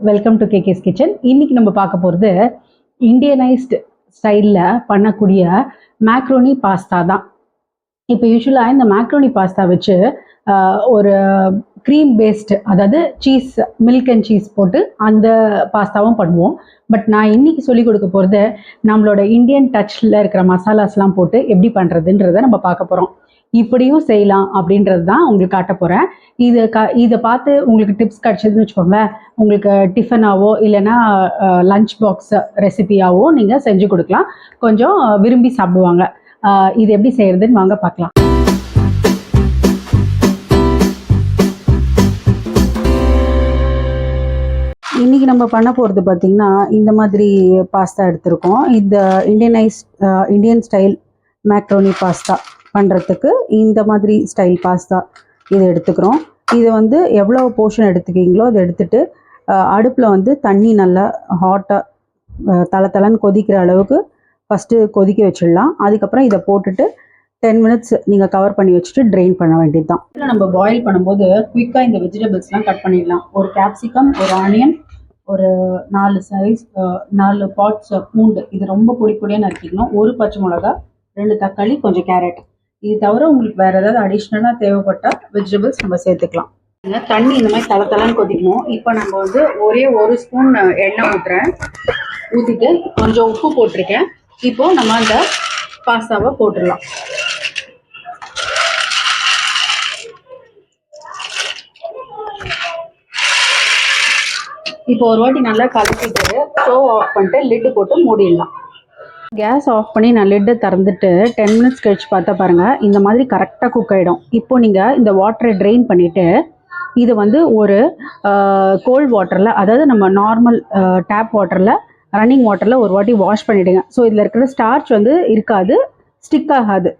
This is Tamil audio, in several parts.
Welcome to KKS kitchen. இன்னைக்கு நம்ம பார்க்க போகிறது இந்தியனைஸ்டு ஸ்டைலில் பண்ணக்கூடிய மேக்ரோனி பாஸ்தா தான். இப்போ யூஸ்வலாக இந்த மேக்ரோனி பாஸ்தா வச்சு ஒரு க்ரீம் பேஸ்டு, அதாவது சீஸ், மில்க் அண்ட் சீஸ் போட்டு அந்த பாஸ்தாவும் பண்ணுவோம். பட் நான் இன்னைக்கு சொல்லிக் கொடுக்க போகிறது நம்மளோட இந்தியன் டச்சில் இருக்கிற மசாலாஸ்லாம் போட்டு எப்படி பண்ணுறதுன்றதை நம்ம பார்க்க போகிறோம். இப்படியும் செய்யலாம் அப்படின்றது தான் உங்களுக்கு காட்ட போகிறேன். இதை பார்த்து உங்களுக்கு டிப்ஸ் கிடச்சதுன்னு வச்சுக்கோங்களேன், உங்களுக்கு டிஃபனாவோ இல்லைன்னா லஞ்ச் பாக்ஸ் ரெசிபியாவோ நீங்கள் செஞ்சு கொடுக்கலாம். கொஞ்சம் விரும்பி சாப்பிடுவாங்க. இது எப்படி செய்யறதுன்னு வாங்க பார்க்கலாம். இன்னைக்கு நம்ம பண்ண போகிறது பார்த்திங்கன்னா, இந்த மாதிரி பாஸ்தா எடுத்திருக்கோம். இந்த இந்தியன் ஸ்டைல் மேக்ரோனி பாஸ்தா பண்ணுறதுக்கு இந்த மாதிரி ஸ்டைல் பாஸ்தா இதை எடுத்துக்கிறோம். இதை வந்து எவ்வளோ போர்ஷன் எடுத்துக்கிங்களோ அதை எடுத்துகிட்டு அடுப்பில் தண்ணி நல்லா ஹாட்டாக தளன்னு கொதிக்கிற அளவுக்கு ஃபஸ்ட்டு கொதிக்க வச்சிடலாம். அதுக்கப்புறம் இதை போட்டுட்டு 10 மினிட்ஸ் நீங்கள் கவர் பண்ணி வச்சுட்டு ட்ரெயின் பண்ண வேண்டியது தான். இதில் நம்ம பாயில் பண்ணும்போது குயிக்காக இந்த வெஜிடபிள்ஸ்லாம் கட் பண்ணிடலாம். ஒரு கேப்சிகம், ஒரு ஆனியன், ஒரு 4 பார்ட்ஸ் பூண்டு, இது ரொம்ப பொடியாக நறுக்கிக்கணும். ஒரு பச்சை மிளகா, 2 தக்காளி, கொஞ்சம் கேரட். இது தவிர உங்களுக்கு வேறு ஏதாவது அடிஷ்னலாக தேவைப்பட்டால் வெஜிடபிள்ஸ் நம்ம சேர்த்துக்கலாம். தண்ணி இந்த மாதிரி தளன்னு கொதிக்கணும். இப்போ நம்ம ஒரே 1 ஸ்பூன் எண்ணெய் ஊற்றிட்டு கொஞ்சம் உப்பு போட்டிருக்கேன். இப்போ நம்ம அந்த பாஸ்தாவை போட்டுடலாம். இப்போ ஒரு வாட்டி நல்லா கலக்கிட்டு ஸ்டவ் ஆஃப் பண்ணிட்டு லிட்டு போட்டு மூடிடலாம். கேஸ் ஆஃப் பண்ணி நான் லிட்டை திறந்துட்டு 10 மினிட்ஸ் கழிச்சு பார்த்தா பாருங்கள், இந்த மாதிரி கரெக்டாக குக் ஆகிடும். இப்போ நீங்கள் இந்த வாட்டரை ட்ரெயின் பண்ணிவிட்டு இது ஒரு கோல்ட் வாட்டரில், அதாவது நம்ம நார்மல் டேப் வாட்டரில், ரன்னிங் வாட்டரில் ஒரு வாட்டி வாஷ் பண்ணிவிடுங்க. ஸோ இதில் இருக்கிற ஸ்டார்ச் இருக்காது, ஸ்டிக் ஆகாது.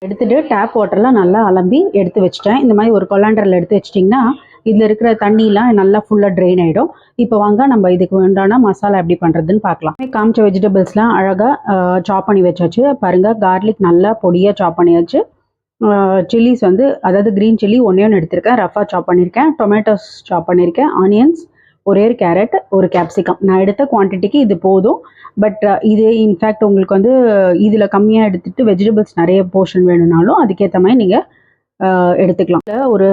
எடுத்துகிட்டு டேப் வாட்டரில் நல்லா அலம்பி எடுத்து வச்சுட்டேன். இந்த மாதிரி ஒரு கொலாண்டரில் எடுத்து வச்சிட்டிங்கன்னா இதில் இருக்கிற தண்ணியெலாம் நல்லா ஃபுல்லாக ட்ரெயின் ஆகிடும். இப்போ வாங்க நம்ம இதுக்கு வேண்டான மசாலா எப்படி பண்ணுறதுன்னு பார்க்கலாம். காமிச்ச வெஜிடபிள்ஸ்லாம் அழகாக சாப் பண்ணி வச்சாச்சு. பாருங்கள், கார்லிக் நல்லா பொடியாக சாப் பண்ணியாச்சு. சில்லிஸ் அதாவது க்ரீன் சில்லி 1 எடுத்திருக்கேன், ரஃபாக சாப் பண்ணியிருக்கேன். டொமேட்டோஸ் சாப் பண்ணியிருக்கேன். ஆனியன்ஸ், ஒரே ஒரு கேரட், ஒரு கேப்சிகம். நான் எடுத்த குவான்டிட்டிக்கு இது போதும். பட் இது இன்ஃபேக்ட் உங்களுக்கு இதில் கம்மியாக எடுத்துகிட்டு வெஜிடபிள்ஸ் நிறைய போர்ஷன் வேணும்னாலும் அதுக்கேற்ற மாதிரி நீங்கள் எடுத்துக்கலாம். ஒரு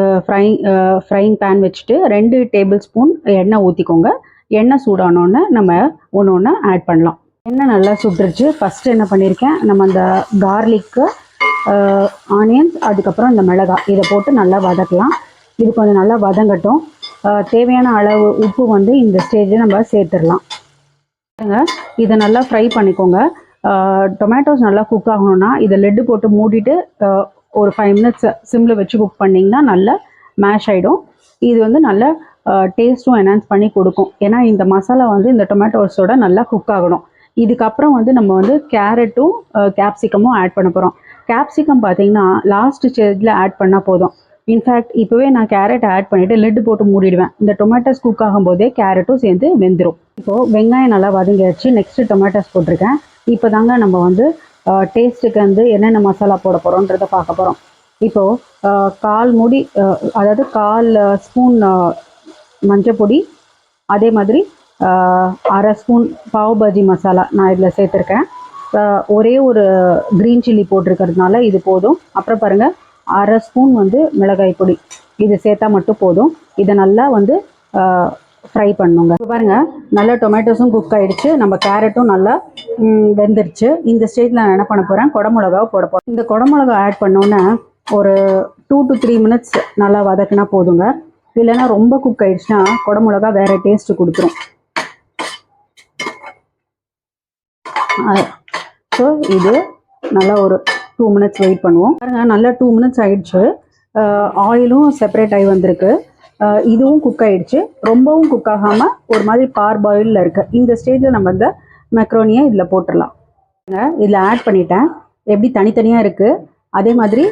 ஃப்ரைங் பேன் வச்சுட்டு 2 டேபிள் ஸ்பூன் எண்ணெய் ஊற்றிக்கோங்க. எண்ணெய் சூடானோன்னு நம்ம ஒன்று ஆட் பண்ணலாம். எண்ணெய் நல்லா சுட்டுருச்சு. ஃபஸ்ட்டு என்ன பண்ணியிருக்கேன், நம்ம அந்த கார்லிக்கு, ஆனியன்ஸ், அதுக்கப்புறம் இந்த மிளகாய், இதை போட்டு நல்லா வதக்கலாம். இது கொஞ்சம் நல்லா வதங்கட்டும். தேவையான அளவு உப்பு இந்த ஸ்டேஜில் நம்ம சேர்த்துடலாம். இதை நல்லா ஃப்ரை பண்ணிக்கோங்க. டொமேட்டோஸ் நல்லா குக் ஆகணும்னா இதை லெட்டு போட்டு மூடிட்டு ஒரு 5 மினிட்ஸ் சிம்மில் வச்சு குக் பண்ணிங்கன்னா நல்லா மேஷ் ஆகிடும். இது நல்லா டேஸ்ட்டும் என்ஹான்ஸ் பண்ணி கொடுக்கும். ஏன்னா இந்த மசாலா இந்த டொமேட்டோஸோட நல்லா குக் ஆகணும். இதுக்கப்புறம் நம்ம கேரட்டும் கேப்சிகமும் ஆட் பண்ண போகிறோம். கேப்சிகம் பார்த்தீங்கன்னா லாஸ்ட் ஸ்டேஜில் ஆட் பண்ணால் போதும். இன்ஃபேக்ட் இப்போவே நான் கேரட் ஆட் பண்ணிவிட்டு லிட்டு போட்டு மூடிடுவேன். இந்த டொமேட்டோஸ் குக் ஆகும்போதே கேரட்டும் சேர்ந்து வெந்துடும். இப்போது வெங்காயம் நல்லா வதங்கிடுச்சு. நெக்ஸ்ட்டு டொமேட்டோஸ் போட்டிருக்கேன். இப்போ தாங்க நம்ம டேஸ்ட்டுக்கு என்னென்ன மசாலா போட போகிறோன்றதை பார்க்க போகிறோம். இப்போது 1/4 ஸ்பூன் மஞ்சப்பொடி, அதே மாதிரி 1/2 ஸ்பூன் பாவ் பாஜி மசாலா நான் இதில் சேர்த்துருக்கேன். ஒரே ஒரு க்ரீன் சில்லி போட்டிருக்கிறதுனால இது போதும். அப்புறம் பாருங்கள், 1/2 ஸ்பூன் மிளகாய் பொடி, இது சேர்த்தா மட்டும் போதும். இதை நல்லா ஃப்ரை பண்ணுங்க. இப்போ பாருங்கள், நல்லா டொமேட்டோஸும் குக் ஆகிடுச்சு, நம்ம கேரட்டும் நல்லா வெந்துருச்சு. இந்த ஸ்டேஜில் நான் என்ன பண்ண போகிறேன், குடமிளகாவை போட போகிறேன். இந்த குடமிளகா ஆட் பண்ணோன்னே ஒரு 2 to 3 மினிட்ஸ் நல்லா வதக்கினா போதுங்க. இல்லைன்னா ரொம்ப குக் ஆகிடுச்சுன்னா குடமிளகா வேறு டேஸ்ட்டு கொடுத்துரும். ஸோ இது நல்லா ஒரு 2 மினிட்ஸ் வெயிட் பண்ணுவோம். பாருங்கள், நல்லா 2 மினிட்ஸ் ஆகிடுச்சு. ஆயிலும் செப்பரேட் ஆகி வந்திருக்கு. இதுவும் குக் ஆகிடுச்சு. ரொம்பவும் குக் ஆகாமல் ஒரு மாதிரி பாயிலில் இருக்குது. இந்த ஸ்டேஜில் நம்ம இந்த மெக்ரோனியை இதில் போட்டுடலாம். இதில் ஆட் பண்ணிட்டேன். எப்படி தனித்தனியாக இருக்குது, அதே மாதிரி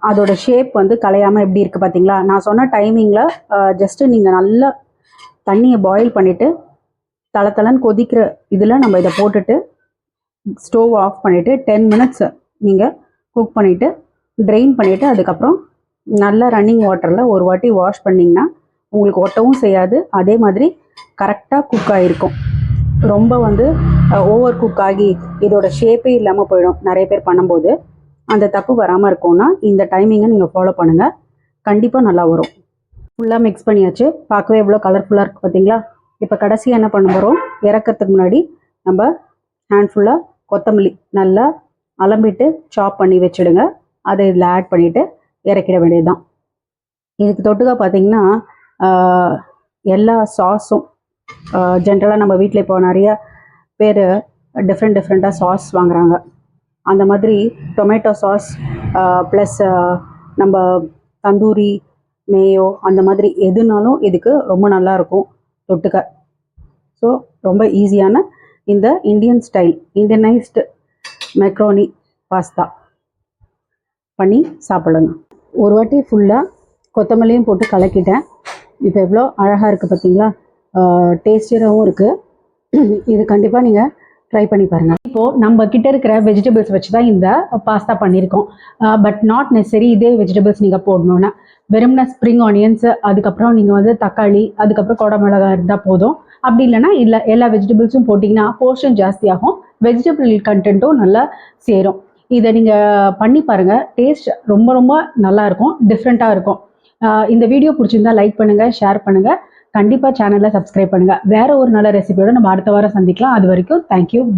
அதோட ஷேப் கலையாமல் எப்படி இருக்குது பார்த்தீங்களா. நான் சொன்ன டைமிங்கில் ஜஸ்ட்டு நீங்கள் நல்லா தண்ணியை பாயில் பண்ணிவிட்டு தளன்னு கொதிக்கிற இதில் நம்ம இதை போட்டுட்டு ஸ்டவ் ஆஃப் பண்ணிவிட்டு 10 மினிட்ஸ் நீங்கள் குக் பண்ணிவிட்டு ட்ரெயின் பண்ணிவிட்டு அதுக்கப்புறம் நல்லா ரன்னிங் வாட்டரில் ஒரு வாட்டி வாஷ் பண்ணிங்கன்னா உங்களுக்கு ஒட்டவும் செய்யாது. அதே மாதிரி கரெக்டாக குக் ஆகிருக்கும். ரொம்ப வந்து ஓவர் குக் ஆகி இதோட ஷேப்பே இல்லாமல் போயிடும் நிறைய பேர் பண்ணும்போது. அந்த தப்பு வராமல் இருக்கும்னா இந்த டைமிங்கை நீங்கள் ஃபாலோ பண்ணுங்கள், கண்டிப்பாக நல்லா வரும். ஃபுல்லாக மிக்ஸ் பண்ணியாச்சு. பார்க்கவே எவ்வளோ கலர்ஃபுல்லாக இருக்குது பார்த்தீங்களா? இப்போ கடைசியாக என்ன பண்ண போகிறோம், இறக்கிறதுக்கு முன்னாடி நம்ம ஹேண்ட்ஃபுல்லாக கொத்தமல்லி நல்லா அலம்பிட்டு சாப் பண்ணி வச்சுடுங்க. அதை இதில் ஆட் பண்ணிவிட்டு இறக்கிட வேண்டியது தான். இதுக்கு தொட்டுக்க பார்த்தீங்கன்னா எல்லா சாஸும் ஜென்ரலாக நம்ம வீட்டில் இப்போ நிறைய பேர் டிஃப்ரெண்ட்டாக சாஸ் வாங்குகிறாங்க. அந்த மாதிரி டொமேட்டோ சாஸ் ப்ளஸ் நம்ம தந்தூரி மேயோ அந்த மாதிரி எதுனாலும் இதுக்கு ரொம்ப நல்லாயிருக்கும் தொட்டுக்க. ஸோ ரொம்ப ஈஸியான இந்த இந்தியன் ஸ்டைல் இண்டியனைஸ்டு மெக்ரோனி பாஸ்தா பண்ணி சாப்பிடுங்க. ஒரு வாட்டி ஃபுல்லாக கொத்தமல்லியும் போட்டு கலக்கிட்டேன். இப்போ எவ்வளோ அழகாக இருக்குது பார்த்தீங்களா? டேஸ்டியராகவும் இருக்குது. இது கண்டிப்பாக நீங்கள் ட்ரை பண்ணி பாருங்கள். இப்போது நம்ம கிட்ட இருக்கிற வெஜிடபிள்ஸ் வச்சு தான் இந்த பாஸ்தா பண்ணியிருக்கோம். பட் நாட் நெசரி இதே வெஜிடபிள்ஸ் நீங்கள் போடணுன்னா வெறும்னா ஸ்ப்ரிங் ஆனியன்ஸ், அதுக்கப்புறம் நீங்கள் வந்து தக்காளி, அதுக்கப்புறம் குடமிளகா இருந்தால் போதும். அப்படி இல்லைனா எல்லா வெஜிடபிள்ஸும் போட்டிங்கன்னா போர்ஷன் ஜாஸ்தியாகும், வெஜிடபிள் கண்டென்ட்டும் நல்லா சேரும். இதை நீங்கள் பண்ணி பாருங்கள், டேஸ்ட் ரொம்ப ரொம்ப நல்லாயிருக்கும், டிஃப்ரெண்ட்டாக இருக்கும். இந்த வீடியோ பிடிச்சிருந்தா லைக் பண்ணுங்கள், ஷேர் பண்ணுங்கள், கண்டிப்பாக சேனலை சப்ஸ்கிரைப் பண்ணுங்கள். வேறு ஒரு நல்ல ரெசிபியோட நம்ம அடுத்த வாரம் சந்திக்கலாம். அது வரைக்கும் தேங்க்யூ, பாய்.